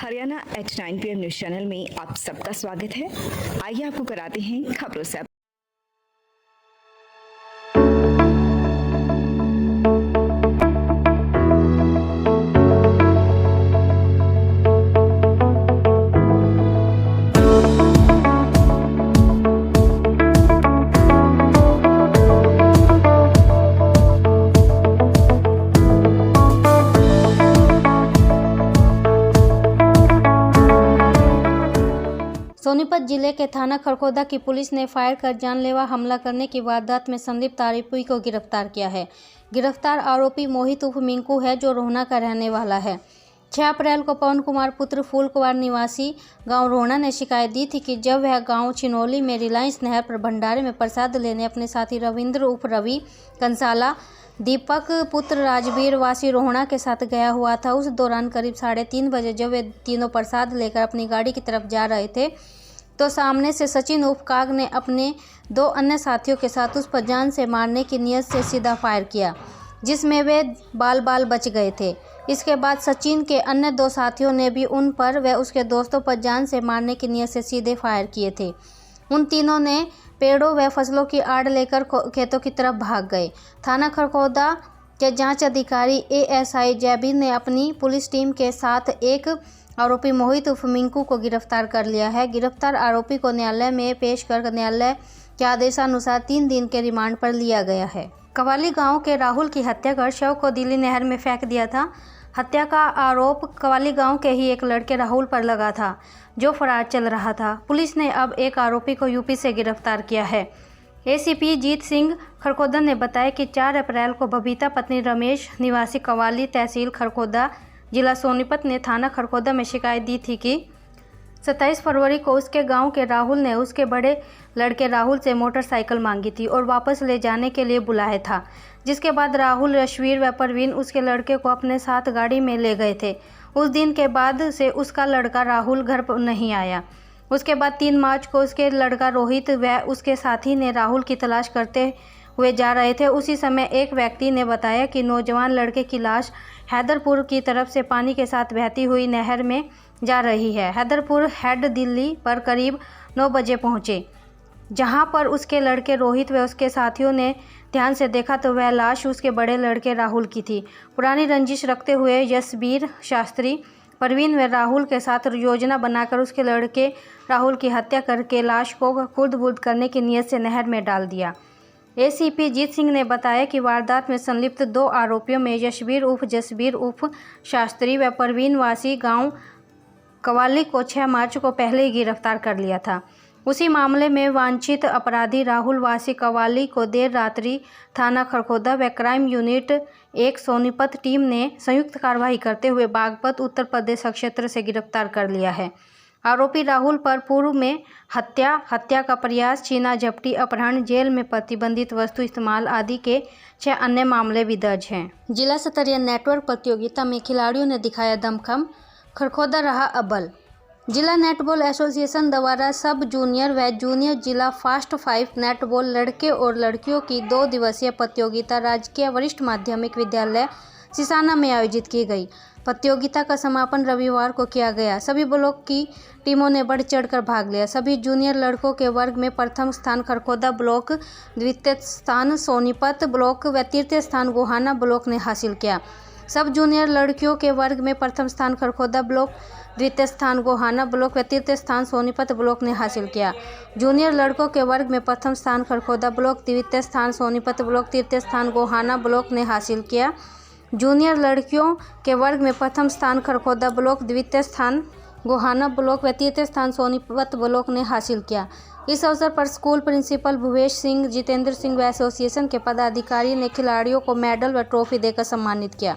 Haryana H9 PM news channel में आप सबका स्वागत है। आइए आपको कराते हैं खबरों से। सोनीपत जिले के थाना खरखोदा की पुलिस ने फायर कर जानलेवा हमला करने की वारदात में संदिग्ध आरोपी को गिरफ्तार किया है। गिरफ्तार आरोपी मोहित उर्फ मिंकू है, जो रोहना का रहने वाला है। 6 अप्रैल को पवन कुमार पुत्र फूलकुमार निवासी गांव रोहना ने शिकायत दी थी कि जब वह गांव चिनोली में रिलायंस नहर पर भंडारे में प्रसाद लेने अपने साथी रविंद्र उर्फ रवि कंसाला, दीपक पुत्र राजवीर वासी रोहना के साथ गया हुआ था। उस दौरान करीब 3:30 बजे जब वे तीनों प्रसाद लेकर अपनी गाड़ी की तरफ जा रहे थे तो सामने से सचिन उर्फ काग ने अपने 2 अन्य साथियों के साथ उस पर जान से मारने की नीयत से सीधा फायर किया, जिसमें वे बाल बच गए थे। इसके बाद सचिन के अन्य 2 साथियों ने भी उन पर व उसके दोस्तों पर जान से मारने की नीयत से सीधे फायर किए थे। उन तीनों ने पेड़ों व फसलों की आड़ लेकर खेतों की तरफ भाग गए। थाना खरखोदा के जांच अधिकारी ASI जैबीर ने अपनी पुलिस टीम के साथ एक आरोपी मोहित उर्फ मिंकू को गिरफ्तार कर लिया है। गिरफ्तार आरोपी को न्यायालय में पेश कर न्यायालय के आदेशानुसार 3 दिन के रिमांड पर लिया गया है। कवाली गांव के राहुल की हत्या कर शव को दिल्ली नहर में फेंक दिया था। हत्या का आरोप कवाली गांव के ही एक लड़के राहुल पर लगा था, जो फरार चल रहा था। पुलिस ने अब एक आरोपी को यूपी से गिरफ्तार किया है। ACP जीत सिंह खरखोदा ने बताया कि 4 अप्रैल को बबीता पत्नी रमेश निवासी कवाली तहसील खरखोदा जिला सोनीपत ने थाना खरखोदा में शिकायत दी थी कि 27 फरवरी को उसके गांव के राहुल ने उसके बड़े लड़के राहुल से मोटरसाइकिल मांगी थी और वापस ले जाने के लिए बुलाया था। जिसके बाद राहुल, रशवीर व परवीन उसके लड़के को अपने साथ गाड़ी में ले गए थे। उस दिन के बाद से उसका लड़का राहुल घर पर नहीं आया। उसके बाद 3 मार्च को उसके लड़का रोहित व उसके साथी ने राहुल की तलाश करते हुए जा रहे थे। उसी समय एक व्यक्ति ने बताया कि नौजवान लड़के की लाश हैदरपुर की तरफ से पानी के साथ बहती हुई नहर में जा रही है। हैदरपुर हेड दिल्ली पर करीब 9 बजे पहुंचे, जहां पर उसके लड़के रोहित व उसके साथियों ने ध्यान से देखा तो वह लाश उसके बड़े लड़के राहुल की थी। पुरानी रंजिश रखते हुए यशबीर शास्त्री, परवीन व राहुल के साथ योजना बनाकर उसके लड़के राहुल की हत्या करके लाश को खुर्द-बुर्द करने की नीयत से नहर में डाल दिया। ACP जीत सिंह ने बताया कि वारदात में संलिप्त 2 आरोपियों में यशबीर उर्फ जसबीर उर्फ शास्त्री व परवीन वासी गांव कवाली को 6 मार्च को पहले ही गिरफ्तार कर लिया था। उसी मामले में वांछित अपराधी राहुल वासी कवाली को देर रात्रि थाना खरखोदा व क्राइम यूनिट 1 सोनीपत टीम ने संयुक्त कार्रवाई करते हुए बागपत उत्तर प्रदेश क्षेत्र से गिरफ्तार कर लिया है। आरोपी राहुल पर पूर्व में हत्या का प्रयास, छीना झपटी, अपहरण, जेल में प्रतिबंधित वस्तु इस्तेमाल आदि के 6 अन्य मामले भी दर्ज हैं। जिला स्तरीय नेटवर्क प्रतियोगिता में खिलाड़ियों ने दिखाया दमखम, खरखोदा रहा अव्वल। जिला नेटबॉल एसोसिएशन द्वारा सब जूनियर व जूनियर जिला फास्ट 5 नेटबॉल लड़के और लड़कियों की 2 दिवसीय प्रतियोगिता राजकीय वरिष्ठ माध्यमिक विद्यालय सिसाना में आयोजित की गई। प्रतियोगिता का समापन रविवार को किया गया। सभी ब्लॉक की टीमों ने बढ़ चढ़कर भाग लिया। सभी जूनियर लड़कों के वर्ग में प्रथम स्थान खरखोदा ब्लॉक, द्वितीय स्थान सोनीपत ब्लॉक व तृतीय स्थान गोहाना ब्लॉक ने हासिल किया। सब जूनियर लड़कियों के वर्ग में प्रथम स्थान खरखोदा ब्लॉक, द्वितीय स्थान गोहाना ब्लॉक व तृतीय स्थान सोनीपत ब्लॉक ने हासिल किया। जूनियर लड़कों के वर्ग में प्रथम स्थान खरखोदा ब्लॉक, द्वितीय स्थान सोनीपत ब्लॉक, तृतीय स्थान गोहाना ब्लॉक ने हासिल किया। जूनियर लड़कियों के वर्ग में प्रथम स्थान खरखोदा ब्लॉक, द्वितीय स्थान गोहाना ब्लॉक व तृतीय स्थान सोनीपत ब्लॉक ने हासिल किया। इस अवसर पर स्कूल प्रिंसिपल भुवेश सिंह, जितेंद्र सिंह व एसोसिएशन के पदाधिकारी ने खिलाड़ियों को मेडल व ट्रॉफी देकर सम्मानित किया।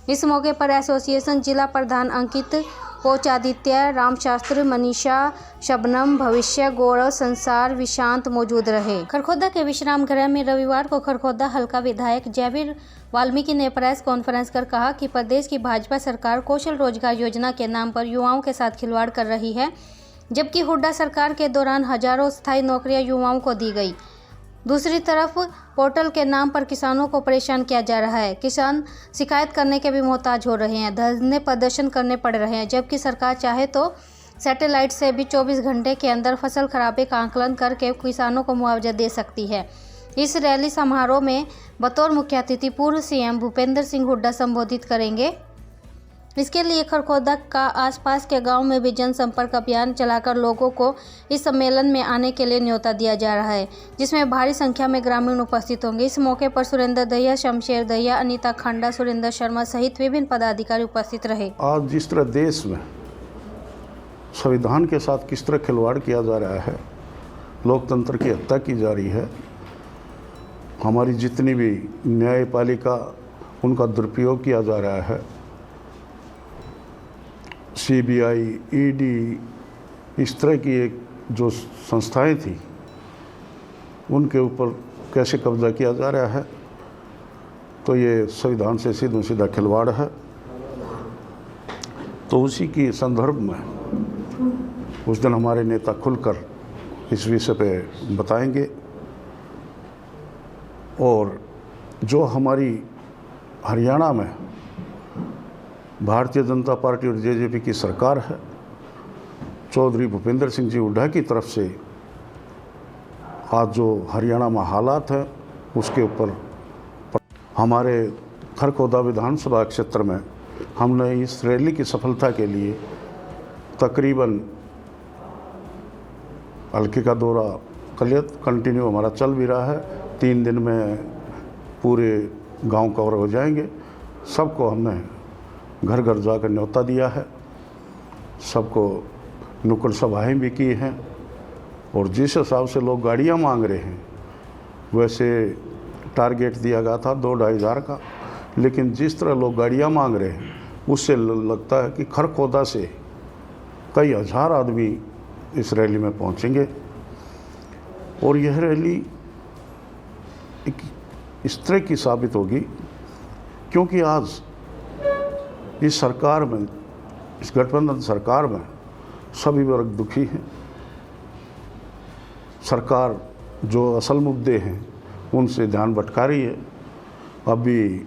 इस मौके पर एसोसिएशन जिला प्रधान अंकित, कोच आदित्य, रामशास्त्र, मनीषा, शबनम, भविष्य, गौरव, संसार, विशांत मौजूद रहे। खरखोदा के विश्राम गृह में रविवार को खरखोदा हल्का विधायक जयवीर वाल्मीकि ने प्रेस कॉन्फ्रेंस कर कहा कि प्रदेश की भाजपा सरकार कौशल रोजगार योजना के नाम पर युवाओं के साथ खिलवाड़ कर रही है, जबकि हुड्डा सरकार के दौरान हजारों स्थायी नौकरियां युवाओं को दी गई। दूसरी तरफ पोर्टल के नाम पर किसानों को परेशान किया जा रहा है। किसान शिकायत करने के भी मोहताज हो रहे हैं, धरने प्रदर्शन करने पड़ रहे हैं, जबकि सरकार चाहे तो सैटेलाइट से भी 24 घंटे के अंदर फसल खराबे का आकलन करके किसानों को मुआवजा दे सकती है। इस रैली समारोह में बतौर मुख्य अतिथि पूर्व सीएम भूपेंद्र सिंह हुड्डा संबोधित करेंगे। इसके लिए खरखोदा का आसपास के गांव में भी जनसंपर्क अभियान चलाकर लोगों को इस सम्मेलन में आने के लिए न्योता दिया जा रहा है, जिसमें भारी संख्या में ग्रामीण उपस्थित होंगे। इस मौके पर सुरेंद्र दहिया, शमशेर दहिया, अनीता खांडा, सुरेंद्र शर्मा सहित विभिन्न पदाधिकारी उपस्थित रहे। आज जिस तरह देश में संविधान के साथ किस तरह खिलवाड़ किया जा रहा है, लोकतंत्र की हत्या की जा रही है, हमारी जितनी भी न्यायपालिका उनका दुरुपयोग किया जा रहा है, सीबीआई, ईडी, इस तरह की एक जो संस्थाएं थी उनके ऊपर कैसे कब्जा किया जा रहा है, तो ये संविधान से सीधा खिलवाड़ है। तो उसी की संदर्भ में उस दिन हमारे नेता खुलकर इस विषय पे बताएंगे। और जो हमारी हरियाणा में भारतीय जनता पार्टी और जेजेपी की सरकार है, चौधरी भूपेंद्र सिंह जी हुड्डा की तरफ से आज जो हरियाणा में हालात हैं उसके ऊपर हमारे खरखोदा विधानसभा क्षेत्र में हमने इस रैली की सफलता के लिए तकरीबन हल्के का दौरा कंटिन्यू हमारा चल भी रहा है। 3 दिन में पूरे गांव कवर हो जाएंगे। सबको हमने घर घर जाकर न्योता दिया है, सबको नुक्कड़ सभाएँ भी की हैं। और जिस हिसाब से लोग गाड़ियाँ मांग रहे हैं, वैसे टारगेट दिया गया था 2-2.5 हज़ार का, लेकिन जिस तरह लोग गाड़ियाँ मांग रहे हैं उससे लगता है कि खरखोदा से कई हज़ार आदमी इस रैली में पहुंचेंगे। और यह रैली एक इस तरह की साबित होगी क्योंकि आज इस सरकार में, इस गठबंधन सरकार में सभी वर्ग दुखी हैं। सरकार जो असल मुद्दे हैं उनसे ध्यान भटका रही है। अभी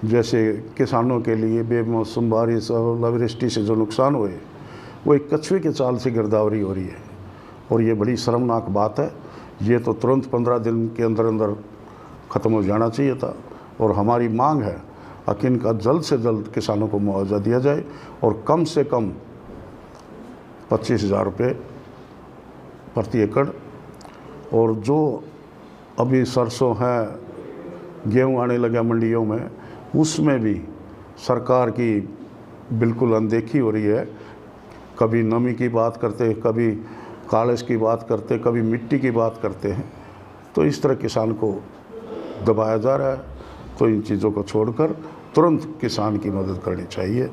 जैसे किसानों के लिए बेमौसम बारिश और ओलावृष्टि से जो नुकसान हुए, वो एक कछुए के चाल से गिरदावरी हो रही है और ये बड़ी शर्मनाक बात है। ये तो तुरंत 15 दिन के अंदर अंदर ख़त्म हो जाना चाहिए था। और हमारी मांग है कि इनका जल्द से जल्द किसानों को मुआवजा दिया जाए और कम से कम 25,000 रुपये प्रति एकड़। और जो अभी सरसों है, गेहूँ आने लगा मंडियों में, उसमें भी सरकार की बिल्कुल अनदेखी हो रही है। कभी नमी की बात करते, कभी कालिश की बात करते, कभी मिट्टी की बात करते हैं। तो इस तरह किसान को दबाया जा रहा है। तो इन चीज़ों को छोड़कर तुरंत किसान की मदद करनी चाहिए।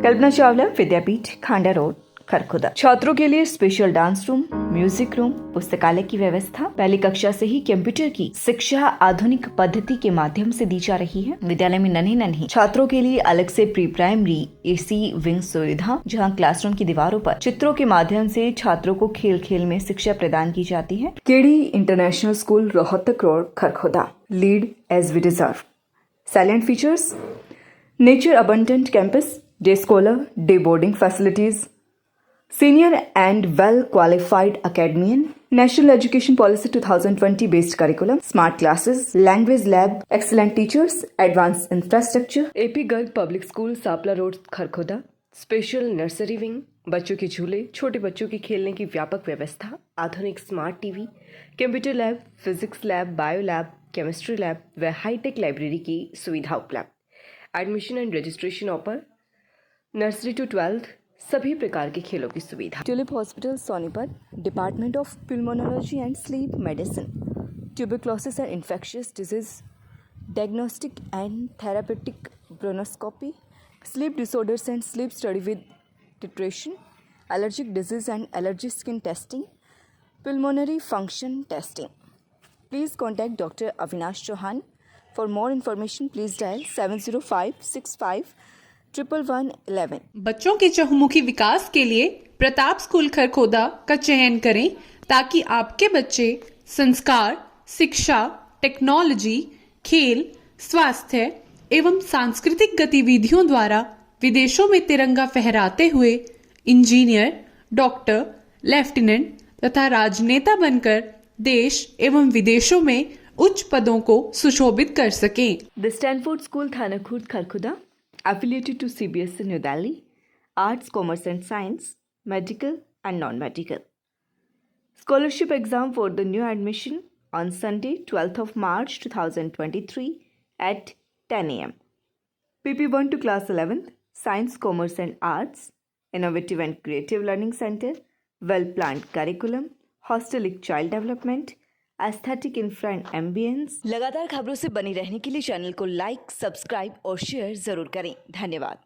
कल्पना चावला, विद्यापीठ, खांडा रोड, खरखोदा। छात्रों के लिए special dance room, music room, पुस्तकालय की व्यवस्था। पहली कक्षा से ही कंप्यूटर की शिक्षा आधुनिक पद्धति के माध्यम से दी जा रही है। विद्यालय में नन्हे छात्रों के लिए अलग से प्री प्राइमरी एसी विंग सुविधा, जहां क्लासरूम की दीवारों पर चित्रों के माध्यम से छात्रों को खेल खेल में शिक्षा प्रदान की जाती है। KD international school, Rohtak road, Kharkhoda. Lead as we deserve. Silent features: nature abundant campus, day scholar, day boarding facilities, senior and well qualified academian, national education policy 2020 based curriculum, smart classes, language lab, excellent teachers, advanced infrastructure। AP girl public school, Sapla road, Kharkhoda. Special nursery wing, बच्चों के झूले, छोटे बच्चों के खेलने की व्यापक व्यवस्था, आधुनिक smart TV, computer lab, physics lab, bio lab, chemistry lab व हाईटेक लाइब्रेरी की सुविधा उपलब्ध। Admission and registration open. Nursery to 12th सभी प्रकार के खेलों की सुविधा। Tulip hospital, Sonipat. Department of pulmonology and sleep medicine, tuberculosis and infectious disease, diagnostic and therapeutic bronchoscopy, sleep disorders and sleep study with titration, allergic disease and allergy skin testing, pulmonary function testing. Please contact Dr. Avinash Chauhan. For more information, please dial 705651111. बच्चों के चहुमुखी विकास के लिए Pratap school Kharkhoda का चयन करें ताकि आपके बच्चे संस्कार, शिक्षा, टेक्नोलॉजी, खेल, स्वास्थ्य एवं सांस्कृतिक गतिविधियों द्वारा विदेशों में तिरंगा फहराते हुए इंजीनियर, डॉक्टर, लेफ्टिनेंट तथा राजनेता बनकर देश एवं विदेशों में उच्च पदों को सुशोभित कर सकें। The Stanford School, Thanakhurd, Kharkhoda, affiliated to CBSE New Delhi, Arts, Commerce and Science, Medical and Non-Medical. Scholarship exam for the new admission on Sunday, 12th of March 2023 at 10 a.m. PP1 to class 11th, Science, Commerce and Arts, Innovative and Creative Learning Center, well-planned curriculum, hostelic child development, aesthetic infra and ambience. लगातार खबरों से बनी रहने के लिए channel को like, subscribe और share जरूर करें। धन्यवाद।